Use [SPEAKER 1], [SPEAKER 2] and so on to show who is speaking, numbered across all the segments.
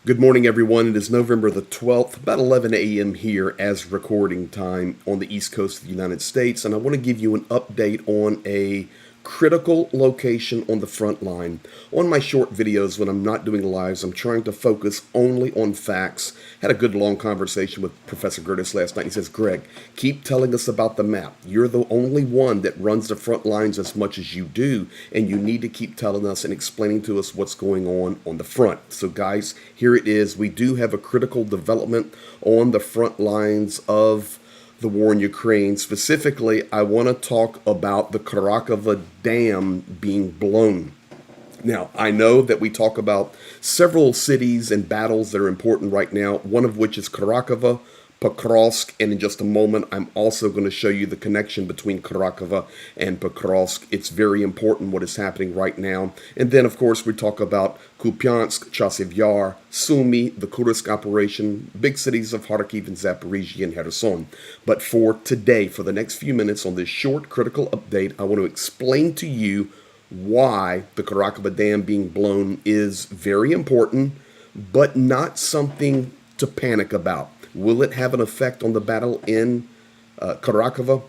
[SPEAKER 1] Good morning, everyone. It is November the 12th, about 11 a.m. here as recording time on the East Coast of the United States. And I want to give you an update on a critical location on the front line. On my short videos, when I'm not doing lives, I'm trying to focus only on facts. Had a good long conversation with Professor Gertis last night. He says, Greg, keep telling us about the map. You're the only one that runs the front lines as much as you do, and you need to keep telling us and explaining to us what's going on the front. So guys, here it is. We do have a critical development on the front lines of the war in Ukraine. Specifically, I want to talk about the Kurakhove Dam being blown. Now, I know that we talk about several cities and battles that are important right now, one of which is Kurakhove, Pokrovsk, and in just a moment, I'm also going to show you the connection between Kurakhove and Pokrovsk. It's very important what is happening right now. And then, of course, we talk about Kupiansk, Chasiv Yar, Sumy, the Kursk operation, big cities of Kharkiv and Zaporizhzhia and Kherson. But for today, for the next few minutes on this short critical update, I want to explain to you why the Kurakhove Dam being blown is very important, but not something to panic about. Will it have an effect on the battle in Kurakhove?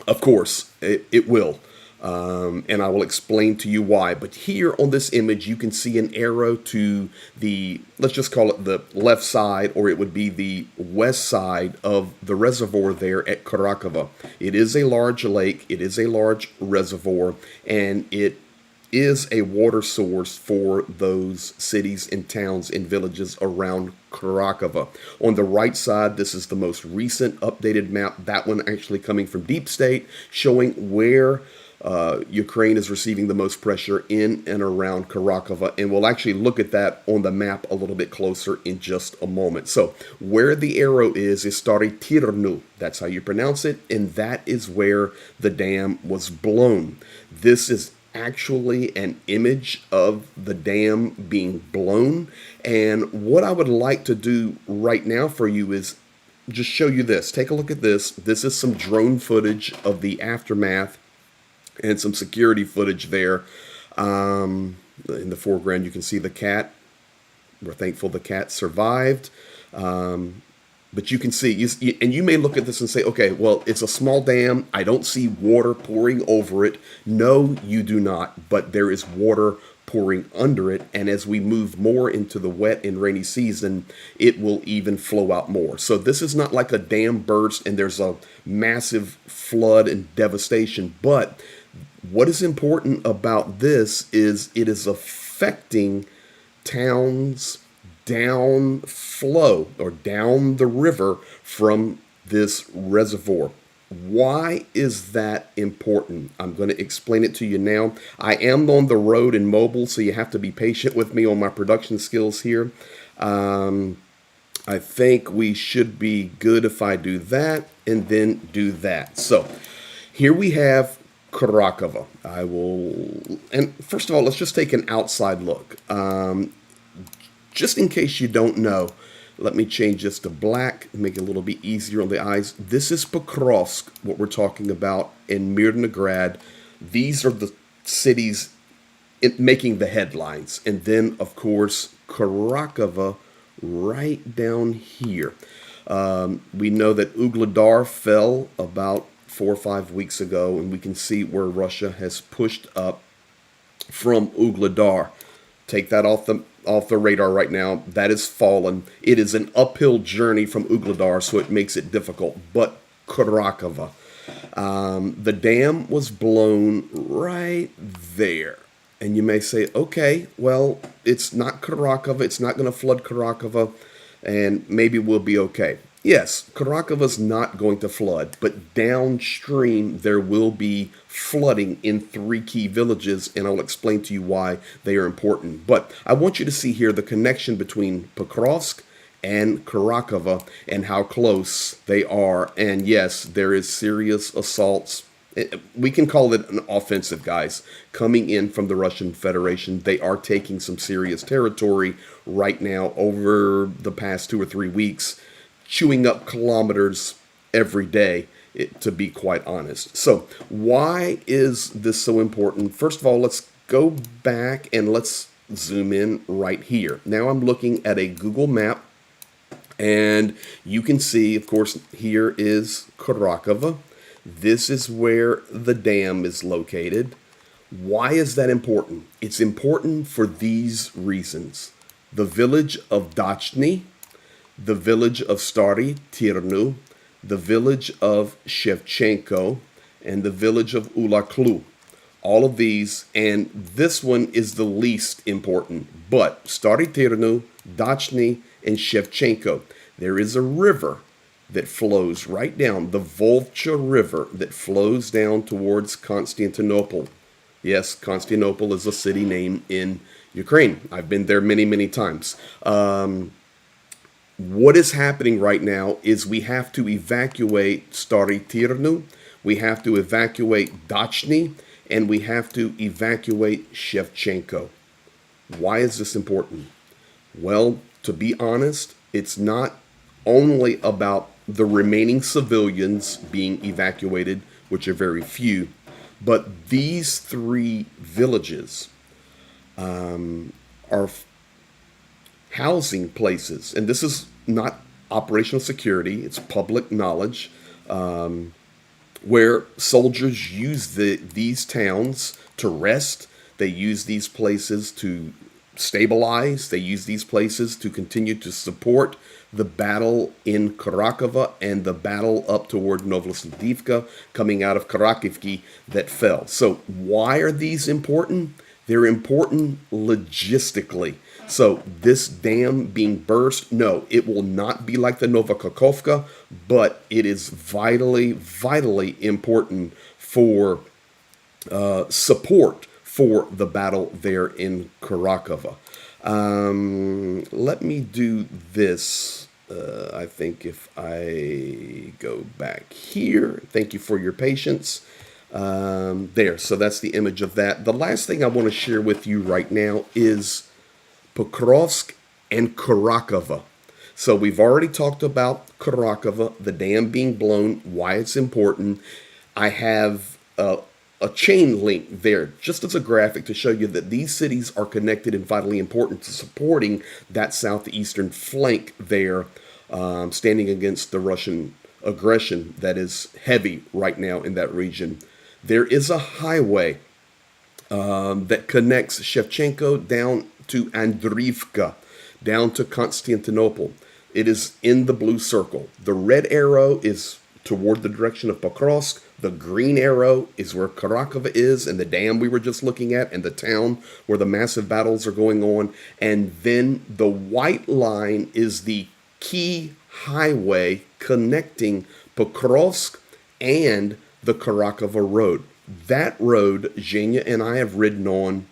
[SPEAKER 1] Of course, it will. And I will explain to you why. But here on this image, you can see an arrow to the, let's just call it the left side, or it would be the west side of the reservoir there at Kurakhove. It is a large lake, it is a large reservoir, and it is a water source for those cities and towns and villages around Kurakhove. On the right side, this is the most recent updated map, that one actually coming from Deep State, showing where Ukraine is receiving the most pressure in and around Kurakhove, and we'll actually look at that on the map a little bit closer in just a moment. So where the arrow is Stary Tirnu, that's how you pronounce it, and that is where the dam was blown. This is actually an image of the dam being blown, and what I would like to do right now for you is just show you this. Take a look at this. This is some drone footage of the aftermath and some security footage there. In the foreground, you can see the cat. We're thankful the cat survived. But you can see, and you may look at this and say, okay, well, it's a small dam. I don't see water pouring over it. No, you do not. But there is water pouring under it. And as we move more into the wet and rainy season, it will even flow out more. So this is not like a dam burst and there's a massive flood and devastation. But what is important about this is it is affecting towns down flow or down the river from this reservoir. Why is that important? I'm going to explain it to you now. I am on the road and mobile, so you have to be patient with me on my production skills here. I think we should be good if I do that and then do that. So here we have Kurakhove. I will, and first of all, let's just take an outside look. Just in case you don't know, let me change this to black, make it a little bit easier on the eyes. This is Pokrovsk, what we're talking about, in Mirnograd. These are the cities making the headlines. And then, of course, Kurakhove right down here. We know that Ugledar fell about 4 or 5 weeks ago, and we can see where Russia has pushed up from Ugledar. Take that off the radar right now. That is fallen. It is an uphill journey from Ugledar, so it makes it difficult. But Kurakhove, the dam was blown right there. And you may say, okay, well, it's not Kurakhove. It's not going to flood Kurakhove, and maybe we'll be okay. Yes, Kurakhove is not going to flood, but downstream there will be flooding in 3 key villages, and I'll explain to you why they are important. But I want you to see here the connection between Pokrovsk and Kurakhove and how close they are. And yes, there is serious assaults. We can call it an offensive, guys, coming in from the Russian Federation. They are taking some serious territory right now over the past 2 or 3 weeks, chewing up kilometers every day, to be quite honest. So why is this so important? First of all, let's go back and let's zoom in right here. Now I'm looking at a Google map, and you can see, of course, here is Kurakhove. This is where the dam is located. Why is that important? It's important for these reasons. The village of Dachny, the village of Stary Tirnu, the village of Shevchenko, and the village of Ulaklu. All of these, and this one is the least important, but Stary Tirnu, Dachny, and Shevchenko. There is a river that flows right down, the Volcha River, that flows down towards Constantinople. Yes, Constantinople is a city name in Ukraine. I've been there many, many times. What is happening right now is we have to evacuate Stary Tirnu, we have to evacuate Dachny, and we have to evacuate Shevchenko. Why is this important? Well, to be honest, it's not only about the remaining civilians being evacuated, which are very few, but these three villages are housing places, and this is not operational security, it's public knowledge, where soldiers use these towns to rest. They use these places to stabilize. They use these places to continue to support the battle in Kurakhove and the battle up toward Novosibirsk coming out of Kurakhove that fell. So why are these important? They're important logistically. So this dam being burst, no, it will not be like the Novokakhovka, but it is vitally, vitally important for support for the battle there in Kurakhove. Let me do this. I think if I go back here, thank you for your patience. There, so that's the image of that. The last thing I want to share with you right now is Pokrovsk and Kurakhove. So we've already talked about Kurakhove, the dam being blown, why it's important. I have a chain link there, just as a graphic to show you that these cities are connected and vitally important to supporting that southeastern flank there, standing against the Russian aggression that is heavy right now in that region. There is a highway that connects Shevchenko down to Andriivka, down to Constantinople. It is in the blue circle. The red arrow is toward the direction of Pokrovsk. The green arrow is where Kurakhove is, and the dam we were just looking at, and the town where the massive battles are going on. And then the white line is the key highway connecting Pokrovsk and the Kurakhove road. That road, Zhenya and I have ridden on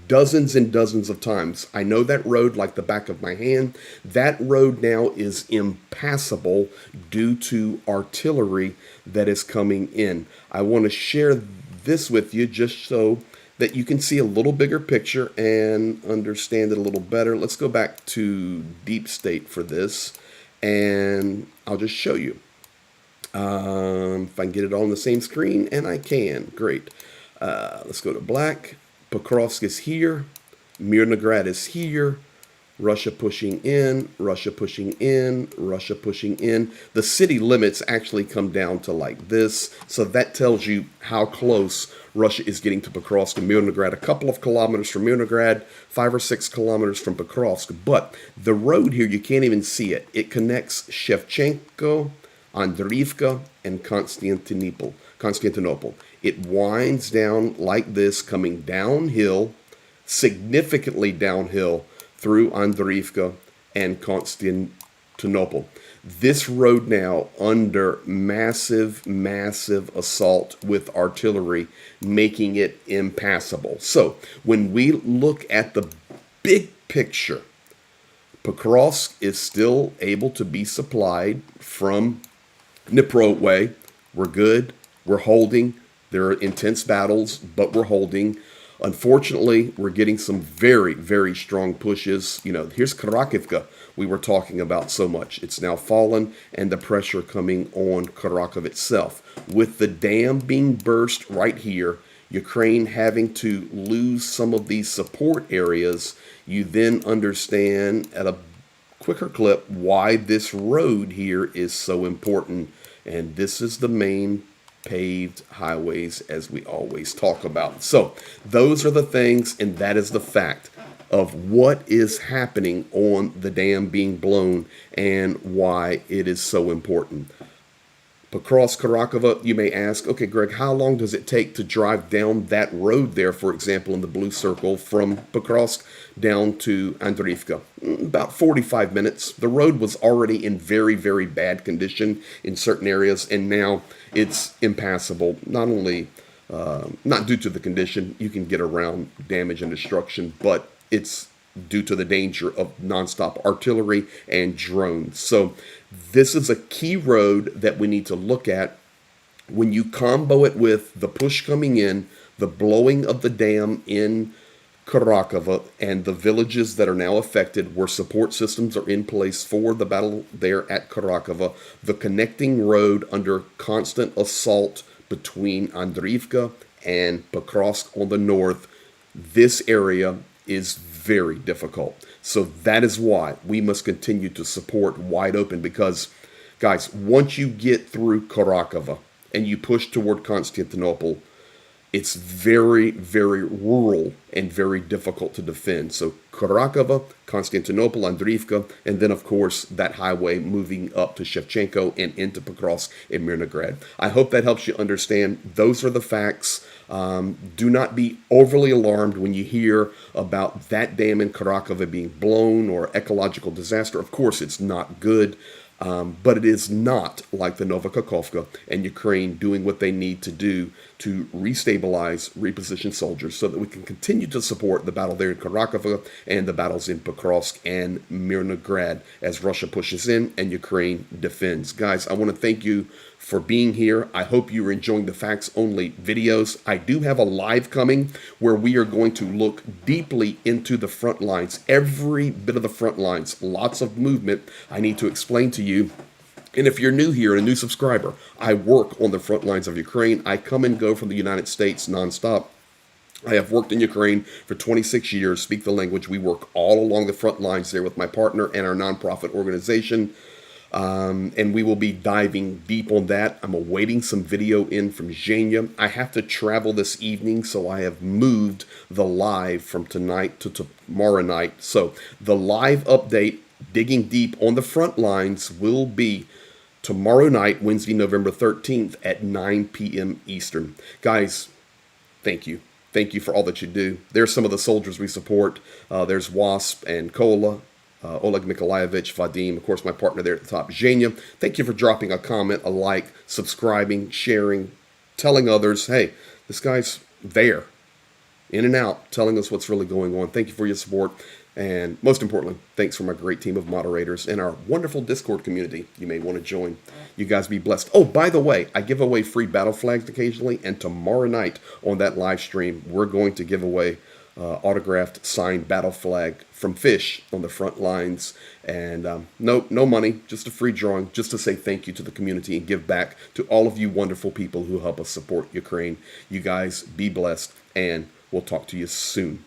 [SPEAKER 1] dozens and dozens of times. I know that road like the back of my hand. That road now is impassable due to artillery that is coming in. I want to share this with you just so that you can see a little bigger picture and understand it a little better. Let's go back to Deep State for this, and I'll just show you. If I can get it all on the same screen, and I can, great. Let's go to black. Pokrovsk is here, Mirnograd is here, Russia pushing in, Russia pushing in, Russia pushing in. The city limits actually come down to like this, so that tells you how close Russia is getting to Pokrovsk and Mirnograd. A couple of kilometers from Mirnograd, 5 or 6 kilometers from Pokrovsk, but the road here, you can't even see it. It connects Shevchenko, Andriivka, and Constantinople. It winds down like this, coming downhill, significantly downhill through Andriivka and Constantinople. This road now under massive, massive assault with artillery, making it impassable. So when we look at the big picture, Pokrovsk is still able to be supplied from Dnipro way. We're good. We're holding. There are intense battles, but we're holding. Unfortunately, we're getting some very, very strong pushes. You know, here's Kurakhove we were talking about so much. It's now fallen, and the pressure coming on Kurakhove itself. With the dam being burst right here, Ukraine having to lose some of these support areas, you then understand at a quicker clip why this road here is so important. And this is the main paved highways as we always talk about. So those are the things, and that is the fact of what is happening on the dam being blown and why it is so important. Pokrovsk, Kurakhove, you may ask, okay, Greg, how long does it take to drive down that road there, for example, in the blue circle from Pokrovsk down to Andriivka? About 45 minutes. The road was already in very, very bad condition in certain areas, and now it's impassable. Not only, not due to the condition, you can get around damage and destruction, but it's due to the danger of nonstop artillery and drones. So this is a key road that we need to look at. When you combo it with the push coming in, the blowing of the dam in Kurakhove, and the villages that are now affected where support systems are in place for the battle there at Kurakhove, the connecting road under constant assault between Andriivka and Pokrovsk on the north, this area is very difficult. So that is why we must continue to support wide open, because, guys, once you get through Kurakhove and you push toward Constantinople, it's very, very rural and very difficult to defend. So Kurakhove, Constantinople, Andriivka, and then, of course, that highway moving up to Shevchenko and into Pokrovsk and Mirnograd. I hope that helps you understand. Those are the facts. Do not be overly alarmed when you hear about that dam in Kurakhove being blown or ecological disaster. Of course, it's not good. But it is not like the Novokakhovka and Ukraine doing what they need to do to restabilize, reposition soldiers so that we can continue to support the battle there in Kurakhove and the battles in Pokrovsk and Mirnograd as Russia pushes in and Ukraine defends. Guys, I want to thank you for being here. I hope you're enjoying the facts only videos. I do have a live coming where we are going to look deeply into the front lines, every bit of the front lines, lots of movement I need to explain to you. And if you're new here and a new subscriber, I work on the front lines of Ukraine. I come and go from the United States nonstop. I have worked in Ukraine for 26 years, speak the language. We work all along the front lines there with my partner and our nonprofit organization. And we will be diving deep on that. I'm awaiting some video in from Zhenya. I have to travel this evening, so I have moved the live from tonight to tomorrow night. So the live update, digging deep on the front lines, will be tomorrow night, Wednesday, November 13th at 9 p.m. Eastern. Guys, thank you. Thank you for all that you do. There's some of the soldiers we support. There's Wasp and Kola. Oleg Nikolaevich, Vadim, of course, my partner there at the top, Zhenya. Thank you for dropping a comment, a like, subscribing, sharing, telling others, hey, this guy's there, in and out, telling us what's really going on. Thank you for your support. And most importantly, thanks for my great team of moderators and our wonderful Discord community you may want to join. You guys be blessed. Oh, by the way, I give away free battle flags occasionally, and tomorrow night on that live stream, we're going to give away autographed signed battle flag from Fish on the front lines, and no money, just a free drawing, just to say thank you to the community and give back to all of you wonderful people who help us support Ukraine. You guys be blessed, and we'll talk to you soon.